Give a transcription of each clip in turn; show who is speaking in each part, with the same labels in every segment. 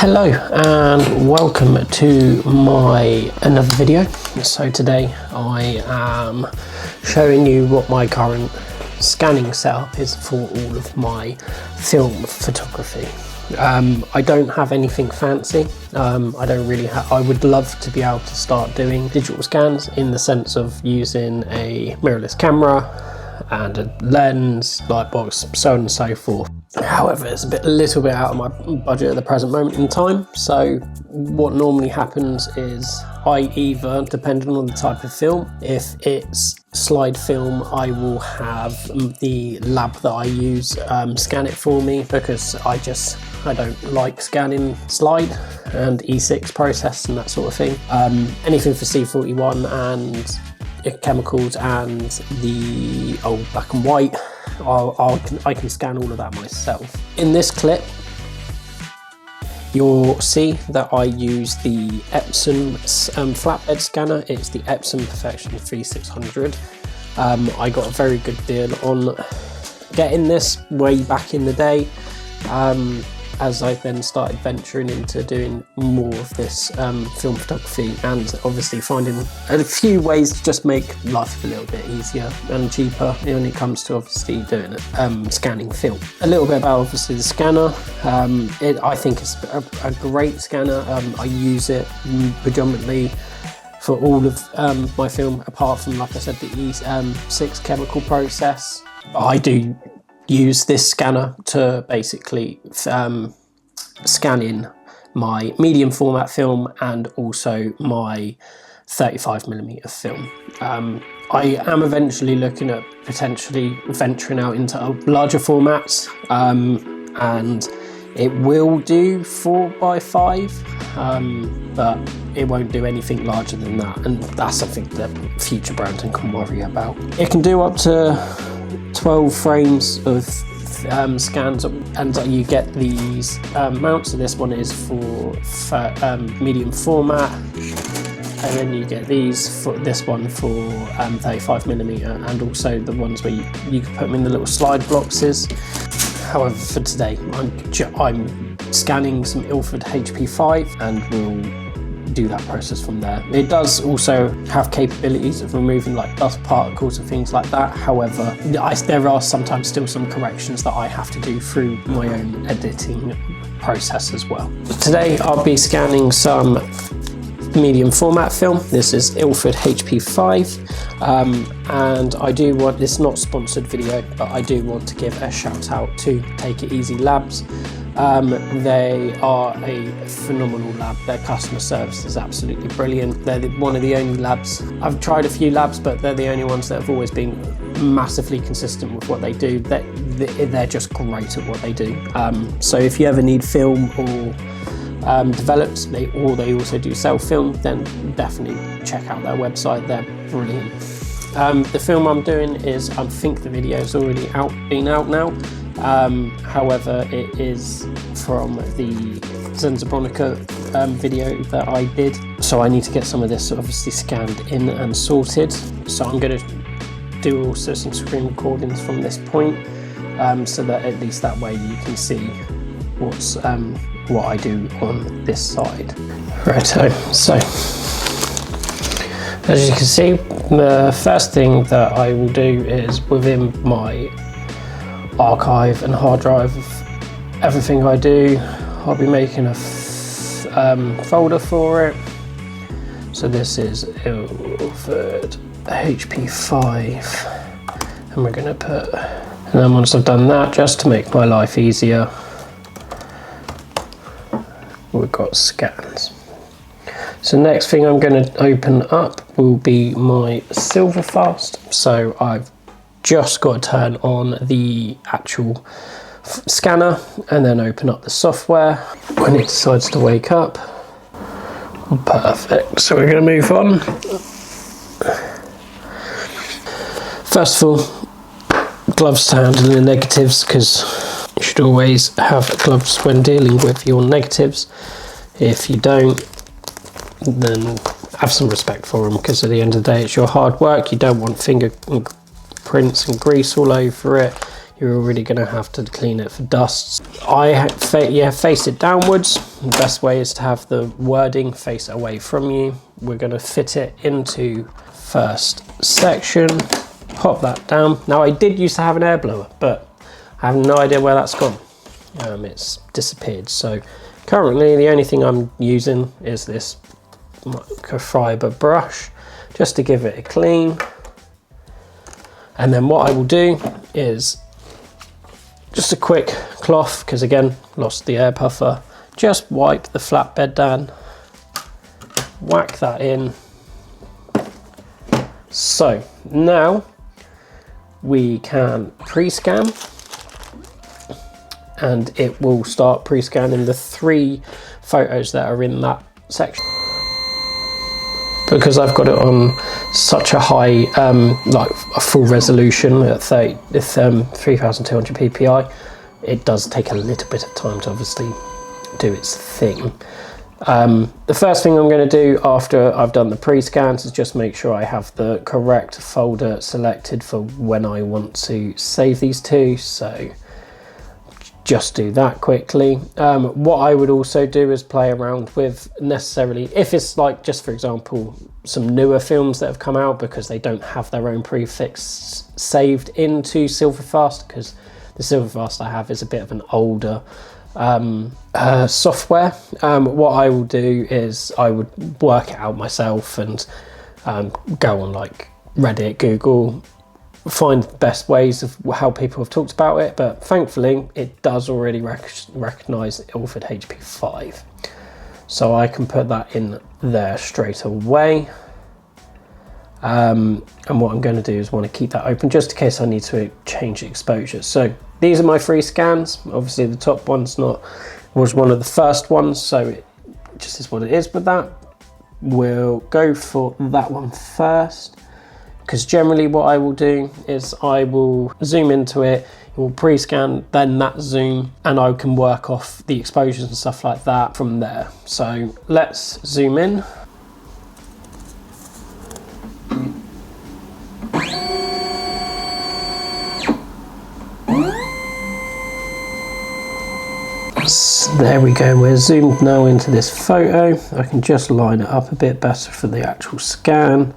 Speaker 1: Hello and welcome to my another video. So today I am showing you what my current scanning setup is for all of my film photography. I don't have anything fancy. I would love to be able to start doing digital scans in the sense of using a mirrorless camera and a lens, light box, so on and so forth. However, it's a little bit out of my budget at the present moment in time. So what normally happens is I either, depending on the type of film, if it's slide film, I will have the lab that I use scan it for me, because I don't like scanning slide and E6 process and that sort of thing. Anything for C41 and chemicals and the old black and white, I can scan all of that myself. In this clip, you'll see that I use the Epson flatbed scanner. It's the Epson Perfection 3600. I got a very good deal on getting this way back in the day. As I then started venturing into doing more of this film photography, and obviously finding a few ways to just make life a little bit easier and cheaper when it comes to obviously doing it, scanning film. A little bit about obviously the scanner. I think it's a great scanner. I use it predominantly for all of my film, apart from, like I said, the E6 chemical process. I do use this scanner to basically scan in my medium format film and also my 35mm film. I am eventually looking at potentially venturing out into larger formats, and it will do 4x5, but it won't do anything larger than that, and that's something that future Brandon can worry about. It can do up to 12 frames of scans, and you get these mounts. So this one is for medium format, and then you get this one for 35mm, and also the ones where you can put them in the little slide boxes. However, for today I'm scanning some Ilford HP5 and will do that process from there. It does also have capabilities of removing like dust particles and things like that. However, there are sometimes still some corrections that I have to do through my own editing process as well. Today I'll be scanning some medium format film. This is Ilford HP5, and I do want, it's not a sponsored video, but I do want to give a shout out to Take It Easy Labs. They are a phenomenal lab. Their customer service is absolutely brilliant. They're one of the only labs, I've tried a few labs, but they're the only ones that have always been massively consistent with what they do. They're just great at what they do. So if you ever need film or developed, they also do sell film, then definitely check out their website. They're brilliant. The film I'm doing is, I think the video's already been out now. However, it is from the Zenzabonica video that I did. So I need to get some of this obviously scanned in and sorted. So I'm going to do also some screen recordings from this point, so that at least that way you can see what I do on this side. Righto, so as you can see, the first thing that I will do is, within my archive and hard drive of everything I do, I'll be making a folder for it. So this is Ilford HP5, and we're going to put, and then once I've done that, just to make my life easier, we've got scans. So next thing I'm going to open up will be my Silverfast. So I've just got to turn on the actual scanner and then open up the software when it decides to wake up. Perfect. So we're going to move on. First of all, gloves to handle the negatives, because you should always have gloves when dealing with your negatives. If you don't, then have some respect for them, because at the end of the day it's your hard work. You don't want fingerprints and grease all over it. you're already going to have to clean it for dust. Face it downwards. The best way is to have the wording face away from you. We're going to fit it into first section, pop that down. Now I did used to have an air blower, but I have no idea where that's gone. It's disappeared. So currently the only thing I'm using is this microfiber brush just to give it a clean. And then what I will do is just a quick cloth, because again, lost the air puffer. Just wipe the flatbed down, whack that in. So now we can pre-scan, and it will start pre-scanning the 3 photos that are in that section. Because I've got it on such a high, like a full resolution at 3200 ppi, it does take a little bit of time to obviously do its thing. The first thing I'm going to do after I've done the pre-scans is just make sure I have the correct folder selected for when I want to save these to, so just do that quickly. What I would also do is play around with necessarily, if it's like just for example some newer films that have come out, because they don't have their own prefix saved into Silverfast, because the Silverfast I have is a bit of an older software. What I will do is I would work it out myself and go on like Reddit, Google, find the best ways of how people have talked about it, but thankfully it does already recognize Ilford HP5, so I can put that in there straight away. And what I'm going to do is want to keep that open just in case I need to change the exposure. So these are my 3 scans. Obviously the top one's was one of the first ones, so it just is what it is with that. We'll go for that one first, because generally what I will do is I will zoom into it, it will pre-scan, then that zoom, and I can work off the exposures and stuff like that from there. So let's zoom in. There we go, we're zoomed now into this photo. I can just line it up a bit better for the actual scan.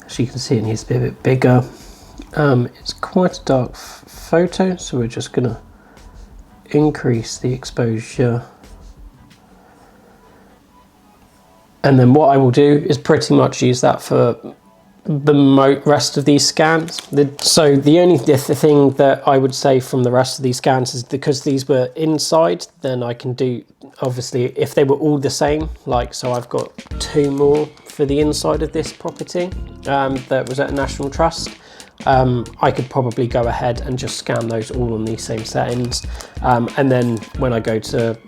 Speaker 1: As you can see, it needs to be a bit bigger. It's quite a dark photo, so we're just going to increase the exposure. And then what I will do is pretty much use that for the rest of these scans. So the only thing that I would say from the rest of these scans is because these were inside, then I can do, obviously, if they were all the same, like, so I've got 2 more for the inside of this property that was at National Trust. I could probably go ahead and just scan those all on these same settings, and then when I go to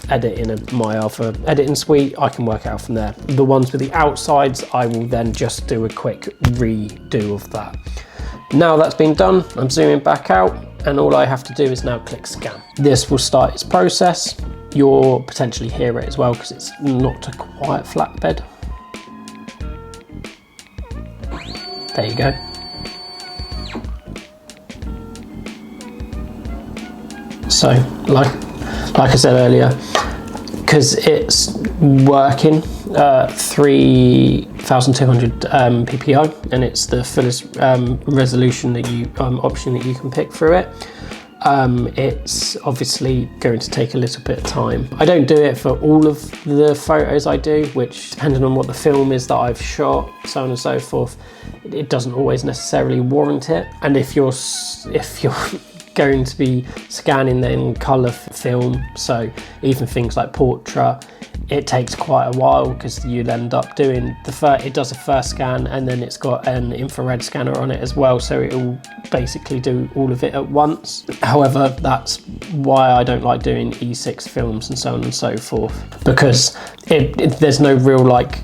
Speaker 1: edit in my other editing suite, I can work out from there. The ones with the outsides, I will then just do a quick redo of that. Now that's been done, I'm zooming back out, and all I have to do is now click scan. This will start its process. You'll potentially hear it as well because it's not a quiet flatbed. There you go. So, like I said earlier, because it's working 3200 ppi, and it's the fullest resolution that you option that you can pick through it. It's obviously going to take a little bit of time. I don't do it for all of the photos I do, which depending on what the film is that I've shot, so on and so forth, it doesn't always necessarily warrant it. And if you're going to be scanning in colour film, so even things like portrait, it takes quite a while because you'll end up doing it does a first scan and then it's got an infrared scanner on it as well, so it will basically do all of it at once. However, that's why I don't like doing E6 films and so on and so forth, because there's no real like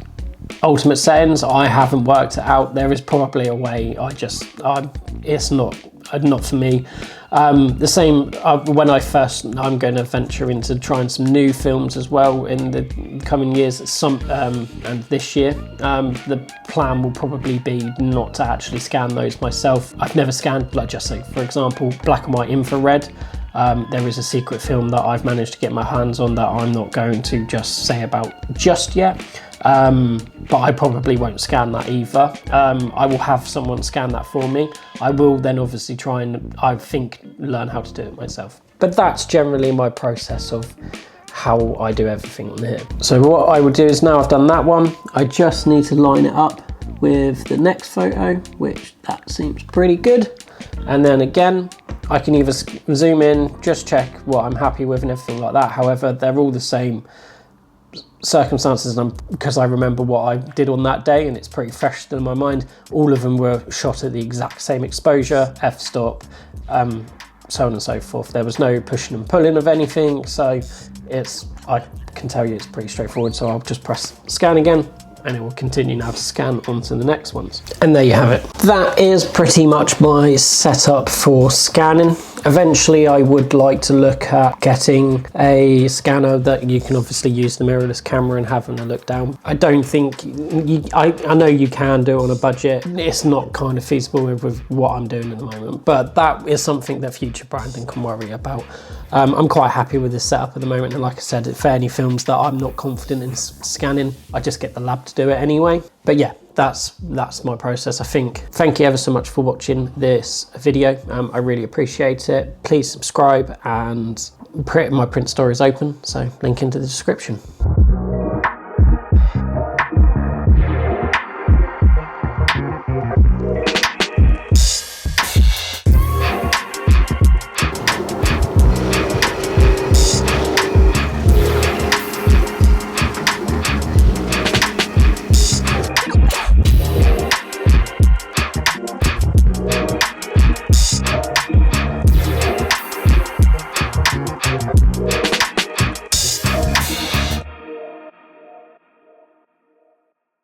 Speaker 1: ultimate settings. I haven't worked it out. There is probably a way, it's not not for me. The same when I'm going to venture into trying some new films as well in the coming years. And this year, the plan will probably be not to actually scan those myself. I've never scanned, like just say for example, black and white infrared. There is a secret film that I've managed to get my hands on that I'm not going to just say about just yet. But I probably won't scan that either. I will have someone scan that for me. I will then obviously try and, I think, learn how to do it myself. But that's generally my process of how I do everything on here. So what I would do is, now I've done that one, I just need to line it up with the next photo, which that seems pretty good. And then again, I can either zoom in, just check what I'm happy with and everything like that. However, they're all the same circumstances, and because I remember what I did on that day and it's pretty fresh still in my mind. All of them were shot at the exact same exposure, f-stop, so on and so forth. There was no pushing and pulling of anything, so I can tell you it's pretty straightforward. So I'll just press scan again, and it will continue now to scan onto the next ones. And there you have it. That is pretty much my setup for scanning. Eventually I would like to look at getting a scanner that you can obviously use the mirrorless camera and having a look down. I don't think, I know you can do it on a budget. It's not kind of feasible with what I'm doing at the moment, but that is something that future branding can worry about. I'm quite happy with this setup at the moment, and like I said, for any films that I'm not confident in scanning, I just get the lab to do it anyway. But yeah, that's my process, I think. Thank you ever so much for watching this video. I really appreciate it. Please subscribe, and my print store is open, so link into the description.